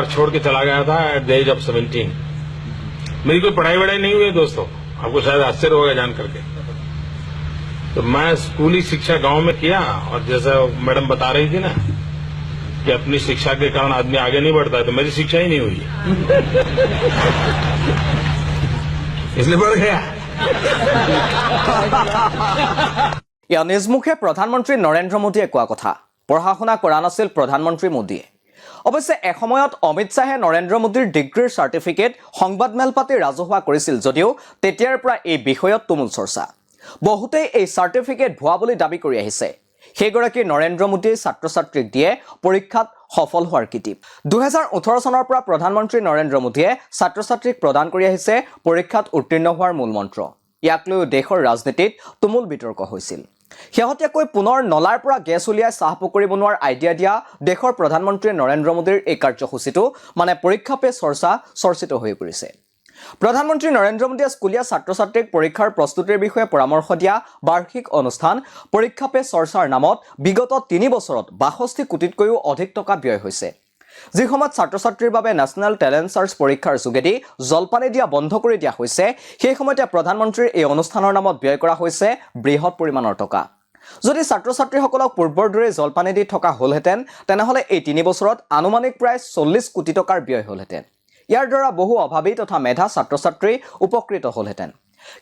छोड़ के चला गया था एट द एज ऑफ 17। मेरी कोई पढ़ाई वढ़ाई नहीं हुई है दोस्तों, आपको शायद आश्चर्य होगा जान करके। तो मैं स्कूली शिक्षा गांव में किया, और जैसा मैडम बता रही थी ना कि अपनी शिक्षा के कारण आदमी आगे नहीं बढ़ता है, तो मेरी शिक्षा ही नहीं हुई इसलिए बढ़ गया। या निजमुखे प्रधानमंत्री नरेंद्र मोदीয়ে কোৱা কথা পঢ়া শুনা কৰা নাছিল প্ৰধানমন্ত্ৰী মোদীয়ে। অৱশ্যে এসময়ত অমিত শাহে নৰেন্দ্ৰ মোদীৰ ডিগ্ৰীৰ চাৰ্টিফিকেট সংবাদমেল পাতি ৰাজহুৱা কৰিছিল যদিও তেতিয়াৰ পৰা এই বিষয়ত তুমুল চৰ্চা। বহুতেই এই চাৰ্টিফিকেট ভুৱা বুলি দাবী কৰি আহিছে। সেইগৰাকী নৰেন্দ্ৰ মোদীয়ে ছাত্ৰ ছাত্ৰীক দিয়ে পৰীক্ষাত সফল হোৱাৰ কৃতিপ। 2018 চনৰ পৰা প্ৰধানমন্ত্ৰী নৰেন্দ্ৰ মোদীয়ে ছাত্ৰ ছাত্ৰীক প্ৰদান কৰি আহিছে পৰীক্ষাত উত্তীৰ্ণ হোৱাৰ মূল মন্ত্ৰ। ইয়াক লৈ দেশৰ ৰাজনীতিত তুমুল বিতৰ্ক হৈছিল। শেহতীয়াকৈ পুনৰ নলাৰ পৰা গেছ উলিয়াই চাহ পকৰি বনোৱাৰ আইডিয়া দিয়া দেশৰ প্ৰধানমন্ত্ৰী নৰেন্দ্ৰ মোদীৰ এই কাৰ্যসূচীটো মানে পৰীক্ষা পে চৰ্চিত হৈ পৰিছে। প্ৰধানমন্ত্ৰী নৰেন্দ্ৰ মোদীয়ে স্কুলীয়া ছাত্ৰ ছাত্ৰীক পৰীক্ষাৰ প্ৰস্তুতিৰ বিষয়ে পৰামৰ্শ দিয়া বাৰ্ষিক অনুষ্ঠান পৰীক্ষা পে চৰ্চাৰ নামত বিগত 3 বছৰত 62 কোটিতকৈও অধিক টকা ব্যয় হৈছে। যি সময়ত ছাত্ৰ ছাত্ৰীৰ বাবে নেশ্যনেল টেলেণ্ট চাৰ্চ পৰীক্ষাৰ যোগেদি জলপানী দিয়া বন্ধ কৰি দিয়া হৈছে, সেই সময়তে প্ৰধানমন্ত্ৰীৰ এই অনুষ্ঠানৰ নামত ব্যয় কৰা হৈছে বৃহৎ পৰিমাণৰ টকা। যদি ছাত্ৰ ছাত্ৰীসকলক পূৰ্বৰ দৰে জলপানী দি থকা হ'লহেঁতেন তেনেহ'লে এই 3 বছৰত আনুমানিক প্ৰায় 40 কোটি টকাৰ ব্যয় হ'লহেঁতেন। ইয়াৰ দ্বাৰা বহু অভাৱী তথা মেধা ছাত্ৰ ছাত্ৰী উপকৃত হ'লহেঁতেন।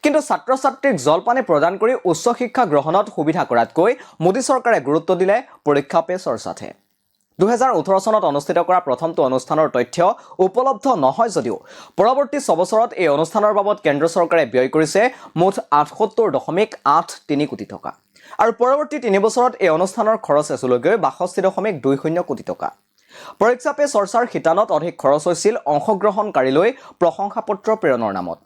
কিন্তু ছাত্ৰ ছাত্ৰীক জলপানী প্ৰদান কৰি উচ্চ শিক্ষা গ্ৰহণত সুবিধা কৰাতকৈ মোদী চৰকাৰে গুৰুত্ব দিলে পৰীক্ষা পে চৰ্চাতহে। 2018 চনত অনুষ্ঠিত কৰা প্ৰথমটো অনুষ্ঠানৰ তথ্য উপলব্ধ নহয় যদিও পৰৱৰ্তী 6 বছৰত এই অনুষ্ঠানৰ বাবদ কেন্দ্ৰ চৰকাৰে ব্যয় কৰিছে মুঠ 78.83 কোটি টকা। আৰু পৰৱৰ্তী 3 বছৰত এই অনুষ্ঠানৰ খৰচ এচলৈকৈ 62.20 কোটি টকা। পৰীক্ষা পে চৰ্চাৰ শিতানত অধিক খৰচ হৈছিল অংশগ্ৰহণকাৰীলৈ প্ৰশংসা পত্ৰ প্ৰেৰণৰ নামত।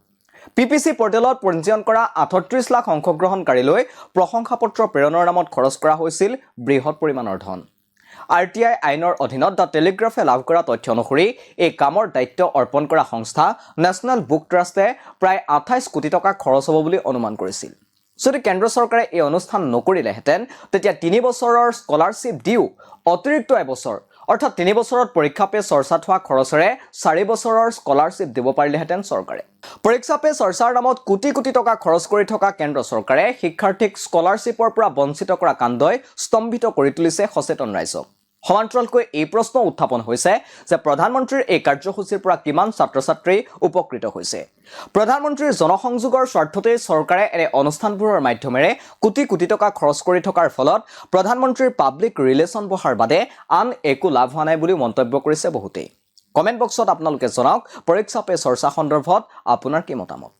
PPC পৰ্টেলত পঞ্জীয়ন কৰা 38 লাখ অংশগ্ৰহণকাৰীলৈ প্ৰশংসা পত্ৰ প্ৰেৰণৰ নামত খৰচ কৰা হৈছিল বৃহৎ পৰিমাণৰ ধন। RTI আইনৰ অধীনত দ্য টেলিগ্ৰাফে লাভ কৰা তথ্য অনুসৰি এই কামৰ দায়িত্ব অৰ্পণ কৰা সংস্থা নেশ্যনেল বুক ট্ৰাষ্টে প্ৰায় 28 কোটি টকা খৰচ হ'ব বুলি অনুমান কৰিছিল। যদি কেন্দ্ৰ চৰকাৰে এই অনুষ্ঠান নকৰিলেহেঁতেন তেতিয়া 3 বছৰৰ স্কলাৰশ্বিপ দিও অতিৰিক্ত এবছৰ অৰ্থাৎ 3 বছৰত পৰীক্ষা পে চৰ্চাত হোৱা খৰচৰে 4 বছৰৰ স্কলাৰশ্বিপ দিব পাৰিলেহেঁতেন চৰকাৰে। পৰীক্ষা পে চৰ্চাৰ নামত কোটি কোটি টকা খৰচ কৰি থকা কেন্দ্ৰ চৰকাৰে শিক্ষাৰ্থীক স্কলাৰশ্বিপৰ পৰা বঞ্চিত কৰা কাণ্ডই স্তম্ভিত কৰি তুলিছে সচেতন ৰাইজক। সমান্তৰালকৈ এই প্ৰশ্ন উত্থাপন হৈছে যে প্ৰধানমন্ত্ৰীৰ এই কাৰ্যসূচীৰ পৰা কিমান ছাত্ৰ ছাত্ৰী উপকৃত হৈছে। প্ৰধানমন্ত্ৰীৰ জনসংযোগৰ স্বাৰ্থতেই চৰকাৰে এনে অনুষ্ঠানবোৰৰ মাধ্যমেৰে কোটি কোটি টকা খৰচ কৰি থকাৰ ফলত প্ৰধানমন্ত্ৰীৰ পাব্লিক ৰিলেশ্যন বঢ়াৰ বাদে আন একো লাভ হোৱা নাই বুলি মন্তব্য কৰিছে বহুতেই। কমেণ্ট বক্সত আপোনালোকে জনাওক পৰীক্ষা পে চৰ্চা সন্দৰ্ভত আপোনাৰ কি মতামত।